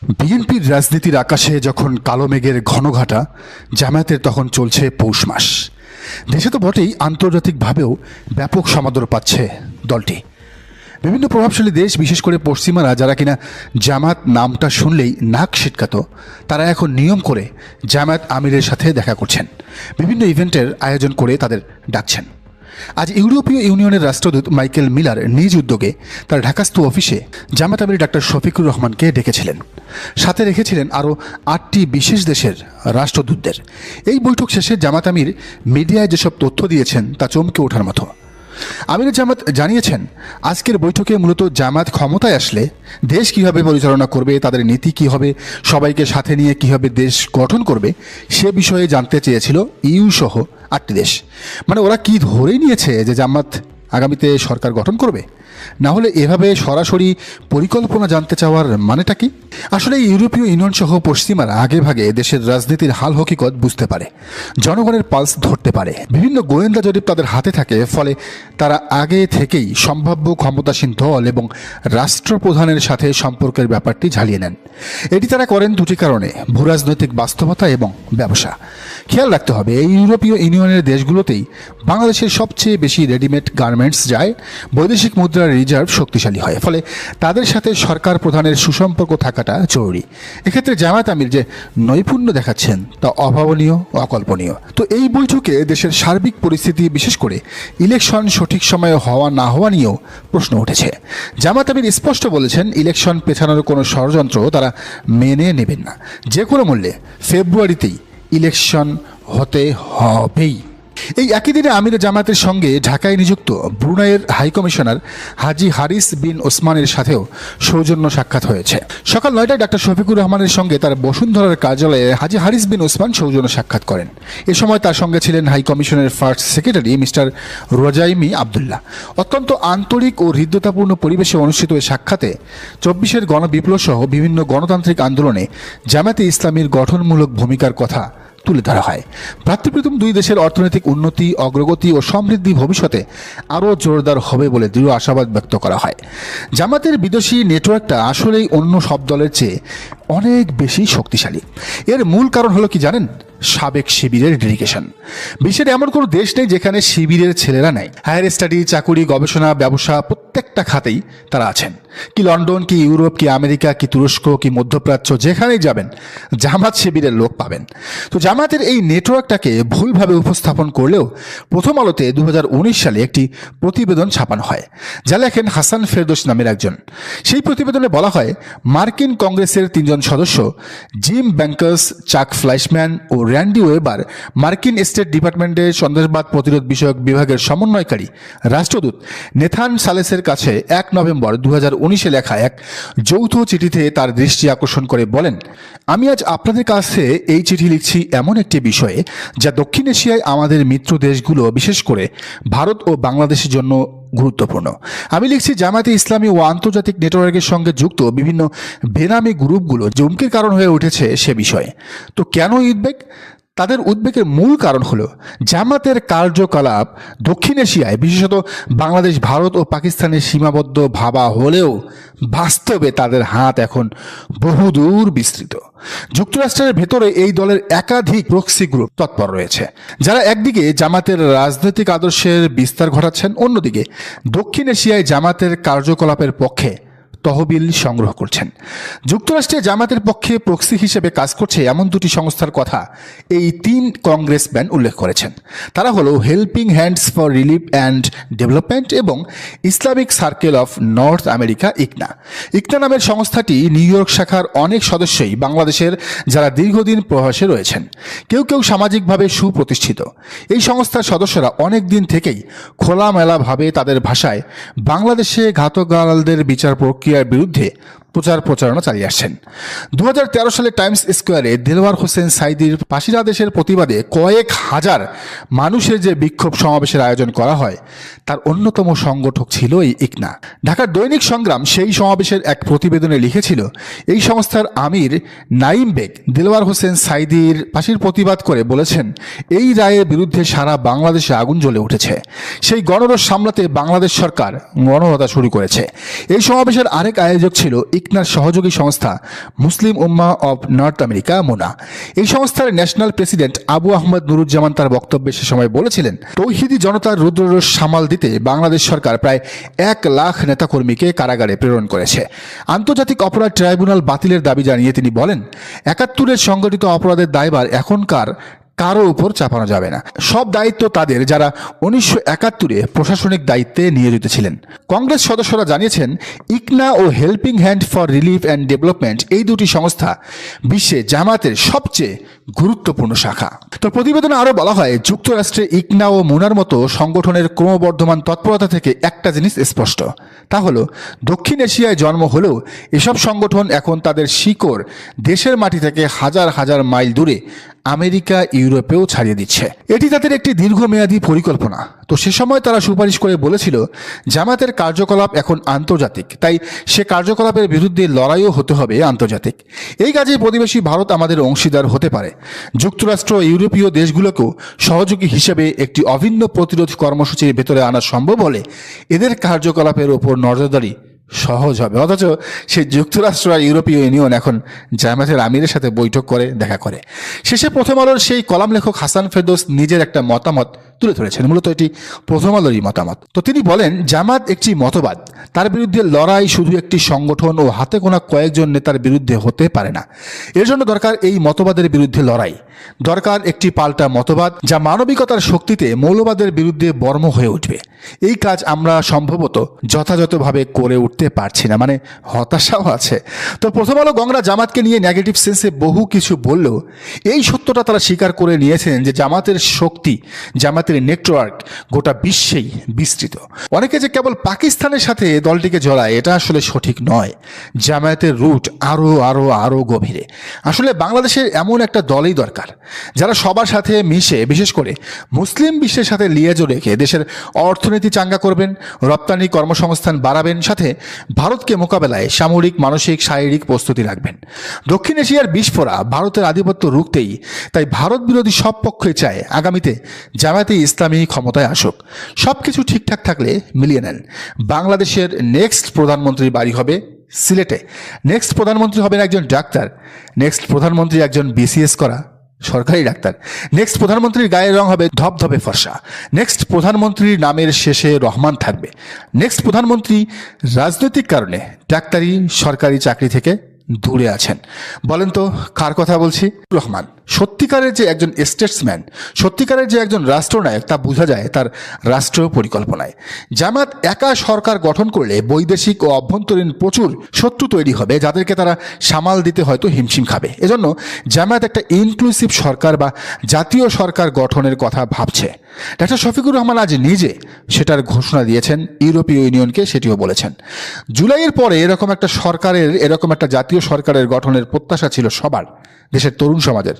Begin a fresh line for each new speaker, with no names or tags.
বিএনপির রাজনীতির আকাশে যখন কালো মেঘের ঘনঘটা, জামায়াতের তখন চলছে পৌষ মাস। দেশে তো বটেই, আন্তর্জাতিকভাবেও ব্যাপক সমাদর পাচ্ছে দলটি। বিভিন্ন প্রভাবশালী দেশ, বিশেষ করে পশ্চিমারা, যারা কিনা জামায়াত নামটা শুনলেই নাক সিটকাত, তারা এখন নিয়ম করে জামায়াত আমিরের সাথে দেখা করছেন, বিভিন্ন ইভেন্টের আয়োজন করে তাদের ডাকছেন। আজ ইউরোপীয় ইউনিয়নের রাষ্ট্রদূত মাইকেল মিলার নিজ উদ্যোগে তার ঢাকাস্থ অফিসে জামায়াত আমির ডাক্তার শফিকুর রহমানকে ডেকেছিলেন। সাথে রেখেছিলেন আরও 8টি বিশেষ দেশের রাষ্ট্রদূতদের। এই বৈঠক শেষে জামায়াত আমির মিডিয়ায় যেসব তথ্য দিয়েছেন তা চমকে ওঠার মতো। আমির জামায়াত জানিয়েছেন, আজকের বৈঠকে মূলত জামায়াত ক্ষমতায় আসলে দেশ কীভাবে পরিচালনা করবে, তাদের নীতি কী হবে, সবাইকে সাথে নিয়ে কীভাবে দেশ গঠন করবে, সে বিষয়ে জানতে চেয়েছিল ইউ সহ 8টি দেশ। মানে ওরা কি ধরেই নিয়েছে যে জামায়াত আগামীতে সরকার গঠন করবে? না হলে এভাবে সরাসরি পরিকল্পনা জানতে চাওয়ার মানেটা কি? আসলে ইউরোপীয় ইউনিয়ন সহ পশ্চিমারা আগেভাগে দেশের রাজনীতির হাল হকিকত বুঝতে পারে, জনগণের পালস ধরতে পারে। বিভিন্ন গোয়েন্দা জরিপ তাদের হাতে থাকে, ফলে তারা আগে থেকেই সম্ভাব্য ক্ষমতাসীন দল এবং রাষ্ট্রপ্রধানের সাথে সম্পর্কের ব্যাপারটি ঝালিয়ে নেন। এটি তারা করেন দুটি কারণে: ভূরাজনৈতিক বাস্তবতা এবং ব্যবসা। খেয়াল রাখতে হবে, এই ইউরোপীয় ইউনিয়নের দেশগুলোতেই বাংলাদেশের সবচেয়ে বেশি রেডিমেড গার্মেন্টস যায়, বৈদেশিক মুদ্রার রিজার্ভ শক্তিশালী হয়, ফলে তাদের সাথে সরকার প্রধানের সুসম্পর্ক থাকাটা জরুরি। এক্ষেত্রে জামায়াত আমির যে নৈপুণ্য দেখাচ্ছেন তা অভাবনীয়, অকল্পনীয়। তো এই বৈঠকে দেশের সার্বিক পরিস্থিতি, বিশেষ করে ইলেকশন সঠিক সময়ে হওয়া না হওয়া নিয়েও প্রশ্ন উঠেছে। জামায়াত আমির স্পষ্ট বলেছেন, ইলেকশন পেছানোর কোনো ষড়যন্ত্র তারা মেনে নেবেন না। যে কোনো মূল্যে ফেব্রুয়ারিতেই ইলেকশন হতে হবেই। এই একই দিনে আমির জামায়াতের সঙ্গে ঢাকায় নিযুক্ত ব্রুনাইয়ের হাইকমিশনার হাজি হারিস বিন ওসমানের সাথেও সৌজন্য সাক্ষাৎ হয়েছে। সকাল 9টায় ডাক্তার শফিকুর রহমানের সঙ্গে তার বসুন্ধরার কার্যালয়ে হাজি হারিস বিন ওসমান সৌজন্য সাক্ষাৎ করেন। এ সময় তার সঙ্গে ছিলেন হাইকমিশনের ফার্স্ট সেক্রেটারি মিস্টার রোজাইমি আবদুল্লাহ। অত্যন্ত আন্তরিক ও হৃদ্যতাপূর্ণ পরিবেশে অনুষ্ঠিত এই সাক্ষাতে 24-এর গণবিপ্লব সহ বিভিন্ন গণতান্ত্রিক আন্দোলনে জামায়াতে ইসলামীর গঠনমূলক ভূমিকার কথা তুলে ধরা হয়। ভ্রাতৃপ্রতিম দুই দেশের অর্থনৈতিক উন্নতি, অগ্রগতি ও সমৃদ্ধি ভবিষ্যতে আরও জোরদার হবে বলে দৃঢ় আশাবাদ ব্যক্ত করা হয়। জামায়াতের বিদেশি নেটওয়ার্কটা আসলেই অন্য সব দলের চেয়ে অনেক বেশি শক্তিশালী। এর মূল কারণ হলো কি জানেন? সাবেক শিবিরের ডেডিকেশন। বিশ্বের এমন কোনো দেশ নেই যেখানে শিবিরের ছেলেরা নেই। হায়ার স্টাডি, চাকুরি, গবেষণা, ব্যবসা, প্রত্যেকটা খাতেই তারা আছেন। কি লন্ডন, কি ইউরোপ, কি আমেরিকা, কি তুরস্ক, কি মধ্যপ্রাচ্য, যেখানেই যাবেন জামাত শিবিরের লোক পাবেন। তো জামাতের এই নেটওয়ার্কটাকে ভুলভাবে উপস্থাপন করলেও প্রথম আলোতে 2019 সালে একটি প্রতিবেদন ছাপানো হয়, যা লেখেন হাসান ফেরদৌস নামের একজন। সেই প্রতিবেদনে বলা হয়, মার্কিন কংগ্রেসের 3 জন সদস্য জিম ব্যাংকার্স, চাক ফ্লাইশম্যান ও র্যান্ডি ওয়েবার, মার্কিন স্টেট ডিপার্টমেন্টের সন্ত্রাসবাদ প্রতিরোধ বিষয়ক বিভাগের সমন্বয়কারী রাষ্ট্রদূত নেথান সালেসের কাছে 1 নভেম্বর 2019-এ লেখা এক যৌথ চিঠিতে তার দৃষ্টি আকর্ষণ করে বলেন, আমি আজ আপনাদের কাছে এই চিঠি লিখছি এমন একটি বিষয়ে যা দক্ষিণ এশিয়ায় আমাদের মিত্র দেশগুলো, বিশেষ করে ভারত ও বাংলাদেশের জন্য গুরুত্বপূর্ণ। আমি লিখছি, জামায়াতে ইসলামী ও আন্তর্জাতিক নেটওয়ার্কের সঙ্গে যুক্ত বিভিন্ন বেনামি গ্রুপগুলো হুমকির কারণ হয়ে উঠেছে সে বিষয়ে। তো কেন উদ্বেগ? তাদের উদ্বেগের মূল কারণ হলো জামাতের কার্যকলাপ দক্ষিণ এশিয়ায়, বিশেষত বাংলাদেশ, ভারত ও পাকিস্তানের সীমাবদ্ধ ভাবা হলেও বাস্তবে তাদের হাত এখন বহুদূর বিস্তৃত। যুক্তরাষ্ট্রের ভেতরে এই দলের একাধিক প্রক্সি গ্রুপ তৎপর রয়েছে, যারা একদিকে জামাতের রাজনৈতিক আদর্শের বিস্তার ঘটাচ্ছেন, অন্যদিকে দক্ষিণ এশিয়ায় জামাতের কার্যকলাপের পক্ষে তহবিল সংগ্রহ করছেন। যুক্তরাষ্ট্রে জামাতের পক্ষে প্রক্সি হিসেবে কাজ করছে এমন 2টি সংস্থার কথা এই 3 কংগ্রেসম্যান উল্লেখ করেছেন। তারা হলো helping hands for relief and development এবং Islamic Circle of North America, ICNA. ICNA নামের সংস্থাটি নিউ ইয়র্ক শাখার অনেক সদস্যই বাংলাদেশের, যারা দীর্ঘদিন প্রবাসে রয়েছেন। কেউ কেউ সামাজিকভাবে সুপ্রতিষ্ঠিত। এই সংস্থার সদস্যরা অনেক দিন থেকেই খোলামেলাভাবে তাদের ভাষায় বাংলাদেশে ঘাতকালদের বিচার প্রক্রিয়ার বিরুদ্ধে প্রচারণা চালিয়ে আসছেন। 2013 সালে টাইমস স্কোয়ারে দেলওয়ার হোসেন সাইদির ফাঁসির আদেশের প্রতিবাদে কয়েক হাজার মানুষের যে বিক্ষোভ সমাবেশের আয়োজন করা হয়, তার অন্যতম সংগঠক ছিল এই ইকনা। ঢাকার দৈনিক সংগ্রাম সেই সমাবেশের এক প্রতিবেদনে লিখেছিল, এই সংস্থার আমির নাইম বেগ দেলওয়ার হোসেন সাইদির ফাঁসির প্রতিবাদ করে বলেছেন, এই রায়ের বিরুদ্ধে সারা বাংলাদেশে আগুন জ্বলে উঠেছে। সেই গণরোষ সামলাতে বাংলাদেশ সরকার গণহত্যা শুরু করেছে। এই সমাবেশের আরেক আয়োজক ছিল ইকনার সহযোগী সংস্থা মুসলিম উম্মাহ অব নর্থ আমেরিকা মোনা। এই সংস্থার ন্যাশনাল প্রেসিডেন্ট আবু আহমদ নুরুজ্জামান তার বক্তব্যে সে সময় বলেছিলেন, তৌহিদি জনতার রুদ্ররোষ সামাল দিতে বাংলাদেশ সরকার প্রায় 1 লাখ নেতাকর্মীকে কারাগারে প্রেরণ করেছে। আন্তর্জাতিক অপরাধ ট্রাইব্যুনাল বাতিলের দাবি জানিয়ে তিনি বলেন, 71-এর সংগঠিত অপরাধের দায়ভার এখনকার কারো উপর চাপানো যাবে না। সব দায়িত্ব তাদের যারা 1971-এ প্রশাসনিক দায়িত্বে নিয়োজিত ছিলেন। কংগ্রেস সদস্যরা জানিয়েছেন, ইকনা ও helping hand for relief and development এই দুটি সংস্থা বিশ্বে জামায়াতের সবচেয়ে গুরুত্বপূর্ণ শাখা। তো প্রতিবেদনে আরও বলা হয়, যুক্তরাষ্ট্রে ইকনা ও মুনার মতো সংগঠনের ক্রমবর্ধমান তৎপরতা থেকে একটা জিনিস স্পষ্ট, তা হলো দক্ষিণ এশিয়ায় জন্ম হলেও এসব সংগঠন এখন তাদের শিকড় দেশের মাটি থেকে হাজার হাজার মাইল দূরে আমেরিকা ইউরোপেও ছাড়িয়ে দিচ্ছে। এটি তাদের একটি দীর্ঘমেয়াদী পরিকল্পনা। তো সে সময় তারা সুপারিশ করে বলেছিল, জামায়াতের কার্যকলাপ এখন আন্তর্জাতিক, তাই সে কার্যকলাপের বিরুদ্ধে লড়াইও হতে হবে আন্তর্জাতিক। এই কাজে প্রতিবেশী ভারত আমাদের অংশীদার হতে পারে। যুক্তরাষ্ট্র ইউরোপীয় দেশগুলোকেও সহযোগী হিসেবে একটি অভিন্ন প্রতিরোধ কর্মসূচির ভেতরে আনা সম্ভব হলে এদের কার্যকলাপের ওপর নজরদারি সহজ হবে। অথচ সেই যুক্তরাষ্ট্র আর ইউরোপীয় ইউনিয়ন এখন জামায়াতের আমিরের সাথে বৈঠক করে দেখা করে। শেষে প্রথম আলোর সেই কলাম লেখক হাসান ফেরদৌস নিজের একটা মতামত তুলে ধরেছেন। মূলত এটি প্রথম আলোরই মতামত। তো তিনি বলেন, জামাত একটি মতবাদ, তার বিরুদ্ধে লড়াই শুধু একটি সংগঠন ও হাতে গোনা কয়েকজন নেতার বিরুদ্ধে হতে পারে না। এর জন্য দরকার এই মতবাদের বিরুদ্ধে লড়াই, দরকার একটি পাল্টা মতবাদ যা মানবিকতার শক্তিতে মৌলবাদের বিরুদ্ধে বর্ম হয়ে উঠবে। এই কাজ আমরা সম্ভবত যথাযথভাবে করে উঠতে পারছি না, মানে হতাশাও আছে। তো প্রথম আলো গংরা জামাতকে নিয়ে নেগেটিভ সেন্সে বহু কিছু বললেও এই সত্যটা তারা স্বীকার করে নিয়েছেন যে জামাতের শক্তি, জামাতের নেটওয়ার্ক গোটা বিশ্বেই বিস্তৃত। অনেকে যে কেবল পাকিস্তানের সাথে দলটিকে জড়ায়, এটা আসলে সঠিক নয়। জামায়াতের রুট আরও আরও আরও গভীরে। আসলে বাংলাদেশের এমন একটা দলই দরকার যারা সবার সাথে মিশে, বিশেষ করে মুসলিম বিশ্বের সাথে লিয়াজো রেখে দেশের অর্থনীতি চাঙ্গা করবেন, রপ্তানি কর্মসংস্থান বাড়াবেন, সাথে ভারতকে মোকাবেলায় সামরিক, মানসিক, শারীরিক প্রস্তুতি রাখবেন। দক্ষিণ এশিয়ার বিস্ফোরা ভারতের আধিপত্য রুখতেই তাই ভারত বিরোধী সব পক্ষই চায় আগামীতে জামায়াতে ইসলামী ক্ষমতায় আসুক। সব কিছু ঠিকঠাক থাকলে মিলিয়ে নেন, বাংলাদেশের নেক্সট প্রধানমন্ত্রীর বাড়ি হবে সিলেটে, নেক্সট প্রধানমন্ত্রী হবেন একজন ডাক্তার, নেক্সট প্রধানমন্ত্রী একজন বিসিএস করা সরকারি ডাক্তার, নেক্সট প্রধানমন্ত্রীর গায়ের রং হবে ধবধবে ফর্সা, নেক্সট প্রধানমন্ত্রীর নামের শেষে রহমান থাকবে, নেক্সট প্রধানমন্ত্রী রাজনৈতিক কারণে ডাক্তারি সরকারি চাকরি থেকে দূরে আছেন। বলেন তো কার কথা বলছি? রহমান। সত্যিকারের যে একজন স্টেটসম্যান, সত্যিকারের যে একজন রাষ্ট্রনায়ক, তা বোঝা যায় তার রাষ্ট্রীয় পরিকল্পনায়। জামাত একা সরকার গঠন করলে বৈদেশিক ও অভ্যন্তরীণ প্রচুর শত্রু তৈরি হবে, যাদেরকে তারা সামাল দিতে হয়তো হিমশিম খাবে। এজন্য জামাত একটা ইনক্লুসিভ সরকার বা জাতীয় সরকার গঠনের কথা ভাবছে। ডাক্তার শফিকুর রহমান আজ নিজে সেটার ঘোষণা দিয়েছেন, ইউরোপীয় ইউনিয়নকে সেটিও বলেছেন। জুলাইয়ের পরে এরকম একটা সরকারের, এরকম একটা জাতীয় সরকারের গঠনের প্রত্যাশা ছিল সবার, দেশের তরুণ সমাজের।